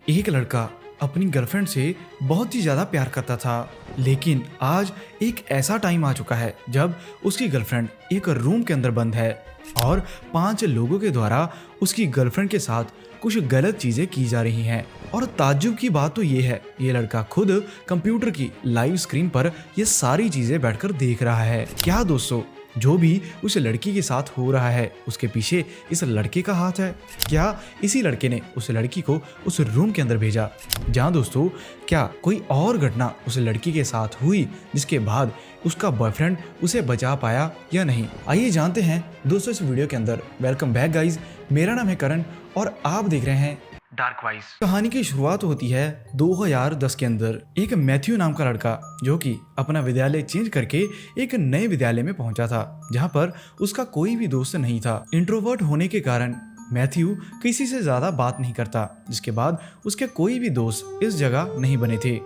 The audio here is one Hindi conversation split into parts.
एक लड़का अपनी गर्लफ्रेंड से बहुत ही ज़्यादा प्यार करता था, लेकिन आज एक ऐसा टाइम आ चुका है जब उसकी गर्लफ्रेंड एक रूम के अंदर बंद है और 5 लोगों के द्वारा उसकी गर्लफ्रेंड के साथ कुछ गलत चीज़ें की जा रही हैं। और ताज्जुब की बात तो ये है, ये लड़का खुद कंप्यूटर की लाइव स्क्रीन पर ये सारी चीज़ें बैठकर देख रहा है। क्या दोस्तों, जो भी उस लड़की के साथ हो रहा है उसके पीछे इस लड़के का हाथ है? क्या इसी लड़के ने उस लड़की को उस रूम के अंदर भेजा? जहाँ दोस्तों, क्या कोई और घटना उस लड़की के साथ हुई जिसके बाद उसका बॉयफ्रेंड उसे बचा पाया या नहीं? आइए जानते हैं दोस्तों इस वीडियो के अंदर। वेलकम बैक गाइज, मेरा नाम है करण और आप देख रहे हैं डार्क वाइज। कहानी की शुरुआत होती है 2010 के अंदर। एक मैथ्यू नाम का लड़का जो कि अपना विद्यालय चेंज करके एक नए विद्यालय में पहुंचा था, जहां पर उसका कोई भी दोस्त नहीं था। इंट्रोवर्ट होने के कारण मैथ्यू किसी से ज्यादा बात नहीं करता, जिसके बाद उसके कोई भी दोस्त इस जगह नहीं बने थे।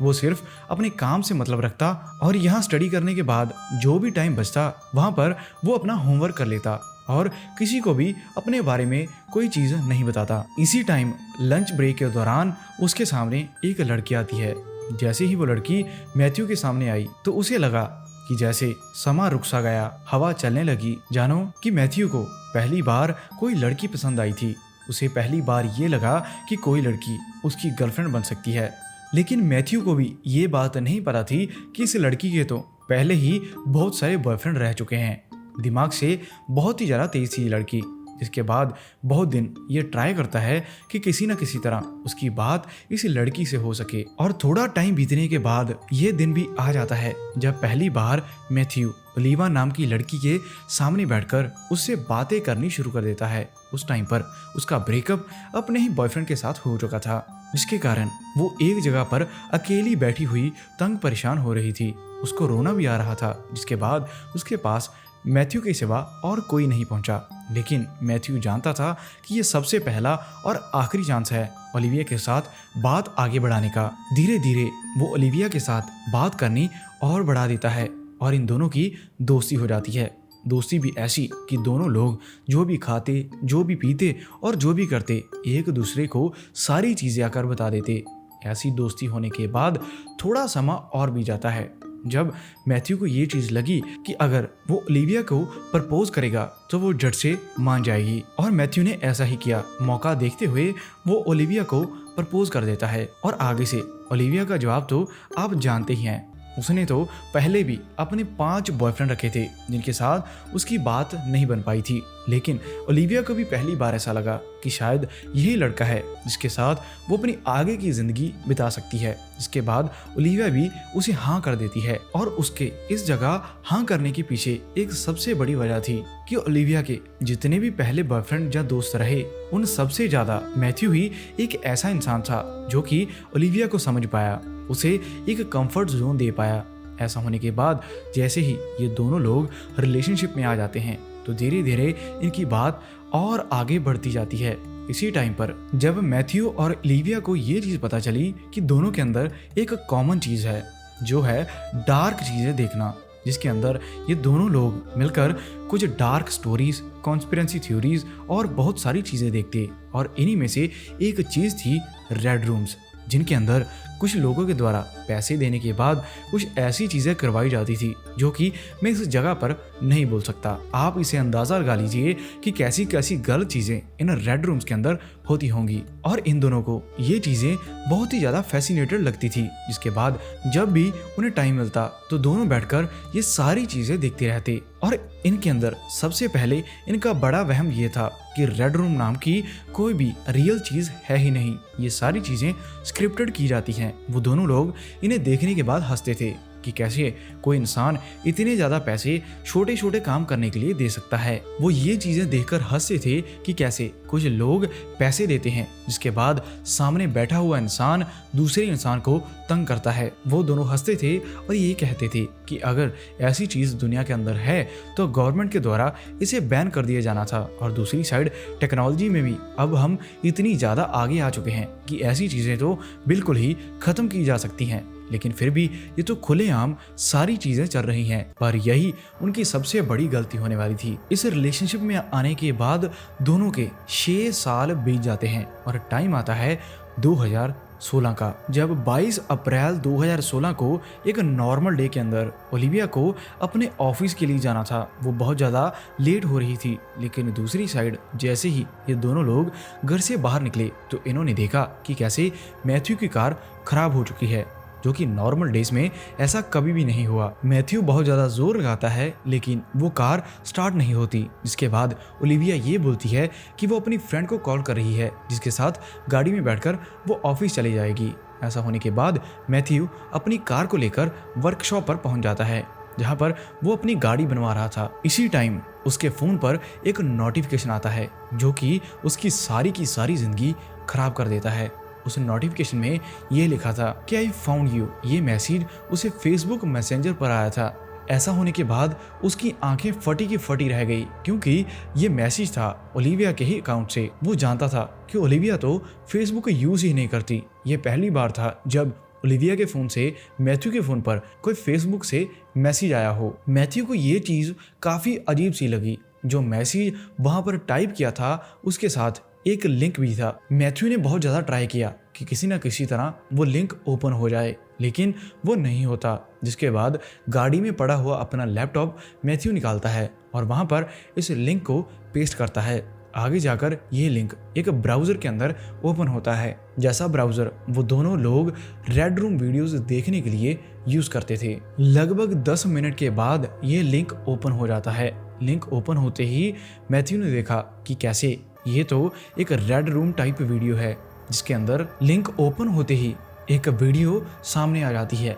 वो सिर्फ अपने काम से मतलब रखता और यहाँ स्टडी करने के बाद जो भी टाइम बचता वहाँ पर वो अपना होमवर्क कर लेता और किसी को भी अपने बारे में कोई चीज़ नहीं बताता। इसी टाइम लंच ब्रेक के दौरान उसके सामने एक लड़की आती है। जैसे ही वो लड़की मैथ्यू के सामने आई तो उसे लगा कि जैसे समा रुक सा गया, हवा चलने लगी। जानो कि मैथ्यू को पहली बार कोई लड़की पसंद आई थी। उसे पहली बार ये लगा कि कोई लड़की उसकी गर्लफ्रेंड बन सकती है, लेकिन मैथ्यू को भी ये बात नहीं पता थी कि इस लड़की के तो पहले ही बहुत सारे बॉयफ्रेंड रह चुके हैं। दिमाग से बहुत ही ज़्यादा तेज थी ये लड़की, जिसके बाद बहुत दिन ये ट्राई करता है कि किसी न किसी तरह उसकी बात इस लड़की से हो सके। और थोड़ा टाइम बीतने के बाद ये दिन भी आ जाता है जब पहली बार मैथ्यू ओलिवा नाम की लड़की के सामने बैठकर उससे बातें करनी शुरू कर देता है। उस टाइम पर उसका ब्रेकअप अपने ही बॉयफ्रेंड के साथ हो चुका था, जिसके कारण वो एक जगह पर अकेली बैठी हुई तंग परेशान हो रही थी। उसको रोना भी आ रहा था, जिसके बाद उसके पास मैथ्यू के सिवा और कोई नहीं पहुंचा। लेकिन मैथ्यू जानता था कि ये सबसे पहला और आखिरी चांस है ओलिविया के साथ बात आगे बढ़ाने का। धीरे धीरे वो ओलिविया के साथ बात करनी और बढ़ा देता है और इन दोनों की दोस्ती हो जाती है। दोस्ती भी ऐसी कि दोनों लोग जो भी खाते, जो भी पीते और जो भी करते एक दूसरे को सारी चीज़ें आकर बता देते। ऐसी दोस्ती होने के बाद थोड़ा समय और भी जाता है जब मैथ्यू को ये चीज़ लगी कि अगर वो ओलिविया को प्रपोज करेगा तो वो झट से मान जाएगी। और मैथ्यू ने ऐसा ही किया। मौका देखते हुए वो ओलिविया को प्रपोज कर देता है। और आगे से ओलिविया का जवाब तो आप जानते ही हैं। उसने तो पहले भी अपने 5 बॉयफ्रेंड रखे थे जिनके साथ उसकी बात नहीं बन पाई थी, लेकिन ओलिविया को भी पहली बार ऐसा लगा कि शायद यही लड़का है जिसके साथ वो अपनी आगे की जिंदगी बिता सकती है। इसके बाद ओलिविया भी उसे हाँ कर देती है और उसके इस जगह हाँ करने के पीछे एक सबसे बड़ी वजह थी कि ओलिविया के जितने भी पहले बॉयफ्रेंड या दोस्त रहे उन सबसे ज्यादा मैथ्यू ही एक ऐसा इंसान था जो कि ओलिविया को समझ पाया, उसे एक कंफर्ट जोन दे पाया। ऐसा होने के बाद जैसे ही ये दोनों लोग रिलेशनशिप में आ जाते हैं तो धीरे धीरे इनकी बात और आगे बढ़ती जाती है। इसी टाइम पर जब मैथ्यू और ओलिविया को ये चीज़ पता चली कि दोनों के अंदर एक कॉमन चीज़ है जो है डार्क चीज़ें देखना, जिसके अंदर ये दोनों लोग मिलकर कुछ डार्क स्टोरीज, कॉन्स्पिरेंसी थ्योरीज और बहुत सारी चीज़ें देखते। और इन्हीं में से एक चीज़ थी रेड रूम्स, जिनके अंदर कुछ लोगों के द्वारा पैसे देने के बाद कुछ ऐसी चीज़ें करवाई जाती थी जो कि मैं इस जगह पर नहीं बोल सकता। आप इसे अंदाज़ा लगा लीजिए कि कैसी कैसी गलत चीज़ें इन रेड रूम्स के अंदर होती होंगी। और इन दोनों को ये चीज़ें बहुत ही ज़्यादा फैसिनेटेड लगती थी, जिसके बाद जब भी उन्हें टाइम मिलता तो दोनों बैठकर ये सारी चीज़ें देखते रहते। और इनके अंदर सबसे पहले इनका बड़ा वहम ये था कि रेड रूम नाम की कोई भी रियल चीज़ है ही नहीं, ये सारी चीज़ें स्क्रिप्टेड की जाती हैं। वो दोनों लोग इन्हें देखने के बाद हंसते थे कि कैसे कोई इंसान इतने ज़्यादा पैसे छोटे छोटे काम करने के लिए दे सकता है। वो ये चीज़ें देखकर हंसते थे कि कैसे कुछ लोग पैसे देते हैं जिसके बाद सामने बैठा हुआ इंसान दूसरे इंसान को तंग करता है। वो दोनों हंसते थे और ये कहते थे कि अगर ऐसी चीज़ दुनिया के अंदर है तो गवर्नमेंट के द्वारा इसे बैन कर दिया जाना था। और दूसरी साइड टेक्नोलॉजी में भी अब हम इतनी ज़्यादा आगे आ चुके हैं कि ऐसी चीज़ें तो बिल्कुल ही ख़त्म की जा सकती हैं, लेकिन फिर भी ये तो खुलेआम सारी चीजें चल रही हैं। पर यही उनकी सबसे बड़ी गलती होने वाली थी। इस रिलेशनशिप में आने के बाद दोनों के 6 साल बीत जाते हैं और टाइम आता है 2016 का, जब 22 अप्रैल 2016 को एक नॉर्मल डे के अंदर ओलिविया को अपने ऑफिस के लिए जाना था। वो बहुत ज़्यादा लेट हो रही थी, लेकिन दूसरी साइड जैसे ही ये दोनों लोग घर से बाहर निकले तो इन्होंने देखा कि कैसे मैथ्यू की कार खराब हो चुकी है, जो कि नॉर्मल डेज में ऐसा कभी भी नहीं हुआ। मैथ्यू बहुत ज़्यादा जोर लगाता है लेकिन वो कार स्टार्ट नहीं होती, जिसके बाद ओलिविया ये बोलती है कि वो अपनी फ्रेंड को कॉल कर रही है, जिसके साथ गाड़ी में बैठकर वो ऑफिस चली जाएगी। ऐसा होने के बाद मैथ्यू अपनी कार को लेकर वर्कशॉप पर पहुंच जाता है, जहां पर वो अपनी गाड़ी बनवा रहा था। इसी टाइम उसके फ़ोन पर एक नोटिफिकेशन आता है जो कि उसकी सारी की सारी ज़िंदगी खराब कर देता है। उस नोटिफिकेशन में ये लिखा था कि आई फाउंड यू। ये मैसेज उसे फेसबुक मैसेंजर पर आया था। ऐसा होने के बाद उसकी आंखें फटी की फटी रह गई, क्योंकि ये मैसेज था ओलिविया के ही अकाउंट से। वो जानता था कि ओलिविया तो फेसबुक यूज़ ही नहीं करती। ये पहली बार था जब ओलिविया के फ़ोन से मैथ्यू के फ़ोन पर कोई फेसबुक से मैसेज आया हो। मैथ्यू को ये चीज़ काफ़ी अजीब सी लगी। जो मैसेज वहाँ पर टाइप किया था उसके साथ एक लिंक भी था। मैथ्यू ने बहुत ज़्यादा ट्राई किया कि किसी ना किसी तरह वो लिंक ओपन हो जाए, लेकिन वो नहीं होता। जिसके बाद गाड़ी में पड़ा हुआ अपना लैपटॉप मैथ्यू निकालता है और वहाँ पर इस लिंक को पेस्ट करता है। आगे जाकर ये लिंक एक ब्राउज़र के अंदर ओपन होता है, जैसा ब्राउज़र वो दोनों लोग रेड रूम वीडियोस देखने के लिए यूज़ करते थे। लगभग 10 मिनट के बाद ये लिंक ओपन हो जाता है। लिंक ओपन होते ही मैथ्यू ने देखा कि कैसे ये तो एक रेड रूम टाइप वीडियो है, जिसके अंदर लिंक ओपन होते ही एक वीडियो सामने आ जाती है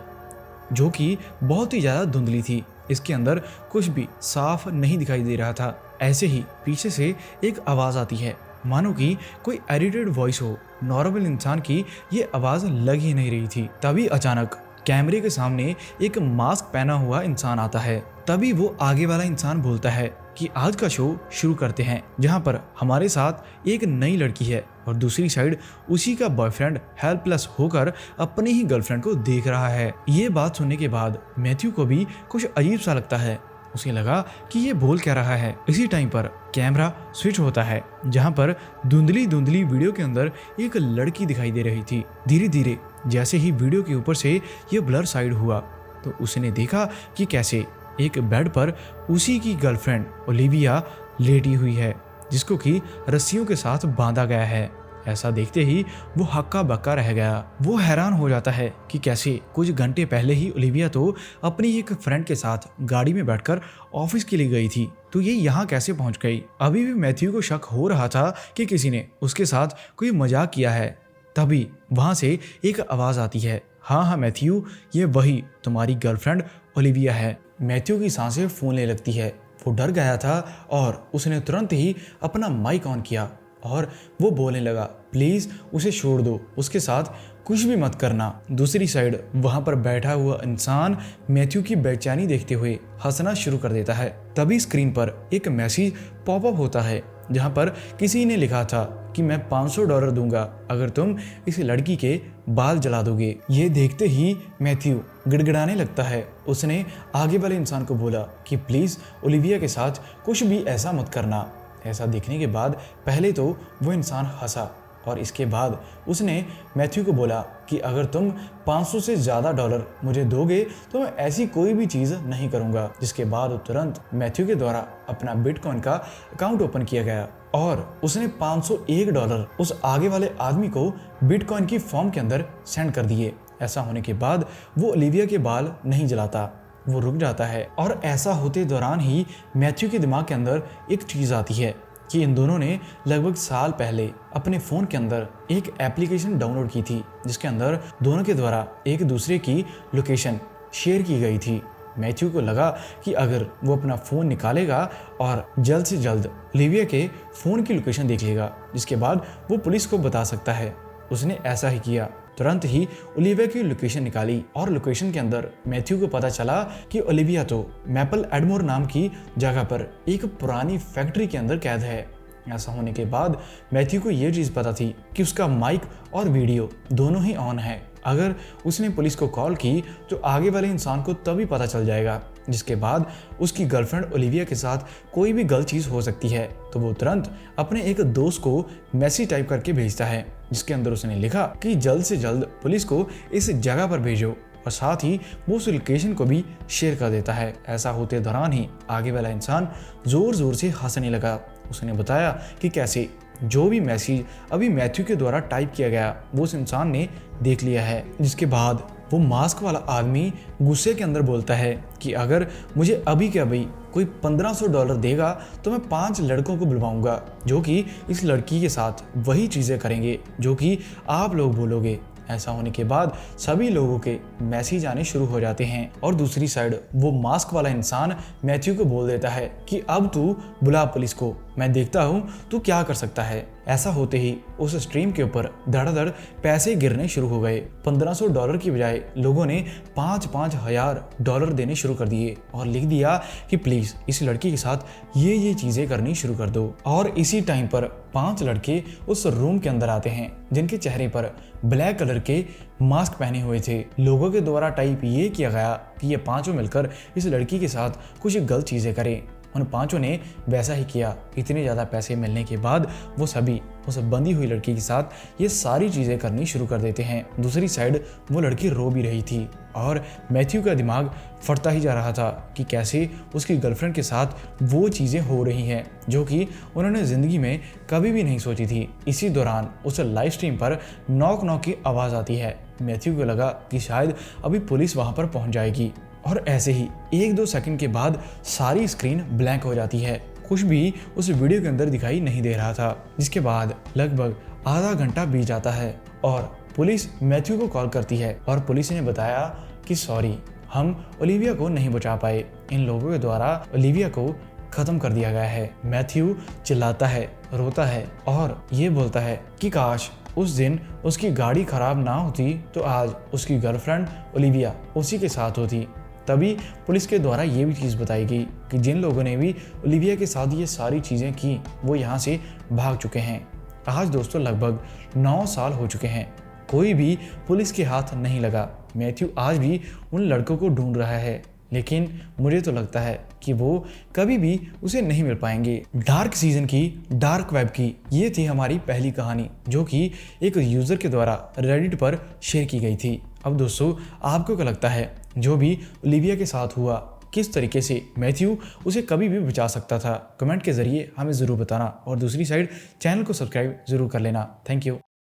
जो कि बहुत ही ज़्यादा धुंधली थी। इसके अंदर कुछ भी साफ नहीं दिखाई दे रहा था। ऐसे ही पीछे से एक आवाज़ आती है, मानो कि कोई एडिटेड वॉइस हो। नॉर्मल इंसान की ये आवाज़ लग ही नहीं रही थी। तभी अचानक कैमरे के सामने एक मास्क पहना हुआ इंसान आता है। तभी वो आगे वाला इंसान बोलता है कि आज का शो शुरू करते हैं, जहां पर हमारे साथ एक नई लड़की है और दूसरी साइड उसी का बॉयफ्रेंड हेल्पलेस होकर अपनी ही गर्लफ्रेंड को देख रहा है। ये बात सुनने के बाद मैथ्यू को भी कुछ अजीब सा लगता है। उसे लगा कि ये बोल क्या रहा है। इसी टाइम पर कैमरा स्विच होता है, जहां पर धुंधली धुंधली वीडियो के अंदर एक लड़की दिखाई दे रही थी। धीरे धीरे जैसे ही वीडियो के ऊपर से ये ब्लर साइड हुआ तो उसने देखा कि कैसे एक बेड पर उसी की गर्लफ्रेंड ओलिविया लेटी हुई है, जिसको कि रस्सियों के साथ बांधा गया है। ऐसा देखते ही वो हक्का बक्का रह गया। वो हैरान हो जाता है कि कैसे कुछ घंटे पहले ही ओलिविया तो अपनी एक फ्रेंड के साथ गाड़ी में बैठकर ऑफिस के लिए गई थी, तो ये यहाँ कैसे पहुंच गई। अभी भी मैथ्यू को शक हो रहा था कि किसी ने उसके साथ कोई मजाक किया है। तभी वहाँ से एक आवाज़ आती है, हाँ हाँ मैथ्यू, ये वही तुम्हारी गर्लफ्रेंड ओलिविया है। मैथ्यू की सांसें फूलने लगती है। वो डर गया था और उसने तुरंत ही अपना माइक ऑन किया और वो बोलने लगा, प्लीज़ उसे छोड़ दो, उसके साथ कुछ भी मत करना। दूसरी साइड वहाँ पर बैठा हुआ इंसान मैथ्यू की बेचैनी देखते हुए हंसना शुरू कर देता है। तभी स्क्रीन पर एक मैसेज पॉपअप होता है, जहाँ पर किसी ने लिखा था कि मैं $500 दूंगा अगर तुम इस लड़की के बाल जला दोगे। ये देखते ही मैथ्यू गिड़गिड़ाने लगता है। उसने आगे वाले इंसान को बोला कि प्लीज़ ओलिविया के साथ कुछ भी ऐसा मत करना। ऐसा देखने के बाद पहले तो वो इंसान हंसा और इसके बाद उसने मैथ्यू को बोला कि अगर तुम 500 से ज़्यादा डॉलर मुझे दोगे तो मैं ऐसी कोई भी चीज़ नहीं करूँगा। जिसके बाद तुरंत मैथ्यू के द्वारा अपना बिटकॉइन का अकाउंट ओपन किया गया और उसने $501 उस आगे वाले आदमी को बिटकॉइन की फॉर्म के अंदर सेंड कर दिए। ऐसा होने के बाद वो ओलिविया के बाल नहीं जलाता, वो रुक जाता है। और ऐसा होते दौरान ही मैथ्यू के दिमाग के अंदर एक चीज़ आती है कि इन दोनों ने लगभग साल पहले अपने फ़ोन के अंदर एक एप्लीकेशन डाउनलोड की थी, जिसके अंदर दोनों के द्वारा एक दूसरे की लोकेशन शेयर की गई थी। मैथ्यू को लगा कि अगर वो अपना फ़ोन निकालेगा और जल्द से जल्द ओलिविया के फ़ोन की लोकेशन देख लेगा, जिसके बाद वो पुलिस को बता सकता है। उसने ऐसा ही किया। तुरंत ही ओलिविया की लोकेशन निकाली और लोकेशन के अंदर मैथ्यू को पता चला कि ओलिविया तो मैपल एडमोर नाम की जगह पर एक पुरानी फैक्ट्री के अंदर कैद है। ऐसा होने के बाद मैथ्यू को ये चीज़ पता थी कि उसका माइक और वीडियो दोनों ही ऑन है। अगर उसने पुलिस को कॉल की तो आगे वाले इंसान को तभी पता चल जाएगा, जिसके बाद उसकी गर्लफ्रेंड ओलिविया के साथ कोई भी गलत चीज़ हो सकती है। तो वो तुरंत अपने एक दोस्त को मैसेज टाइप करके भेजता है, जिसके अंदर उसने लिखा कि जल्द से जल्द पुलिस को इस जगह पर भेजो, और साथ ही वो उस लोकेशन को भी शेयर कर देता है। ऐसा होते दौरान ही आगे वाला इंसान जोर जोर से हंसने लगा। उसने बताया कि कैसे जो भी मैसेज अभी मैथ्यू के द्वारा टाइप किया गया वो उस इंसान ने देख लिया है। जिसके बाद वो मास्क वाला आदमी गुस्से के अंदर बोलता है कि अगर मुझे अभी के अभी कोई $1500 देगा तो मैं 5 लड़कों को बुलवाऊंगा जो कि इस लड़की के साथ वही चीज़ें करेंगे जो कि आप लोग बोलोगे। ऐसा होने के बाद सभी लोगों के मैसेज आने शुरू हो जाते हैं और दूसरी साइड वो मास्क वाला इंसान मैथ्यू को बोल देता है कि अब तू बुला पुलिस को, मैं देखता हूँ तू क्या कर सकता है। ऐसा होते ही उस स्ट्रीम के ऊपर धड़ाधड़ पैसे गिरने शुरू हो गए। $1500 की बजाय लोगों ने $5,000 देने शुरू कर दिए और लिख दिया कि प्लीज इस लड़की के साथ ये चीजें करनी शुरू कर दो। और इसी टाइम पर 5 लड़के उस रूम के अंदर आते हैं जिनके चेहरे पर ब्लैक कलर के मास्क पहने हुए थे। लोगों के द्वारा टाइप ये किया गया कि ये पांचों मिलकर इस लड़की के साथ कुछ गलत चीजें करें। उन पांचों ने वैसा ही किया। इतने ज़्यादा पैसे मिलने के बाद वो सभी उस बंधी हुई लड़की के साथ ये सारी चीज़ें करनी शुरू कर देते हैं। दूसरी साइड वो लड़की रो भी रही थी और मैथ्यू का दिमाग फटता ही जा रहा था कि कैसे उसकी गर्लफ्रेंड के साथ वो चीज़ें हो रही हैं जो कि उन्होंने ज़िंदगी में कभी भी नहीं सोची थी। इसी दौरान उस लाइव स्ट्रीम पर नॉक नॉक की आवाज़ आती है। मैथ्यू को लगा कि शायद अभी पुलिस वहाँ पर पहुँच जाएगी और ऐसे ही 1-2 सेकंड के बाद सारी स्क्रीन ब्लैंक हो जाती है। कुछ भी उस वीडियो के अंदर दिखाई नहीं दे रहा था। जिसके बाद लगभग आधा घंटा बीत जाता है और पुलिस मैथ्यू को कॉल करती है और पुलिस ने बताया कि सॉरी, हम ओलिविया को नहीं बचा पाए। इन लोगों के द्वारा ओलिविया को खत्म कर दिया गया है। मैथ्यू चिल्लाता है, रोता है और ये बोलता है कि काश उस दिन उसकी गाड़ी खराब ना होती तो आज उसकी गर्लफ्रेंड ओलिविया उसी के साथ होती। तभी पुलिस के द्वारा ये भी चीज़ बताई गई कि जिन लोगों ने भी ओलिविया के साथ ये सारी चीज़ें की वो यहाँ से भाग चुके हैं। आज दोस्तों लगभग 9 साल हो चुके हैं, कोई भी पुलिस के हाथ नहीं लगा। मैथ्यू आज भी उन लड़कों को ढूंढ रहा है, लेकिन मुझे तो लगता है कि वो कभी भी उसे नहीं मिल पाएंगे। डार्क सीजन की डार्क वेब की ये थी हमारी पहली कहानी जो कि एक यूज़र के द्वारा रेडिट पर शेयर की गई थी। अब दोस्तों आपको क्या लगता है जो भी ओलिविया के साथ हुआ किस तरीके से मैथ्यू उसे कभी भी बचा सकता था? कमेंट के ज़रिए हमें ज़रूर बताना और दूसरी साइड चैनल को सब्सक्राइब ज़रूर कर लेना। Thank you.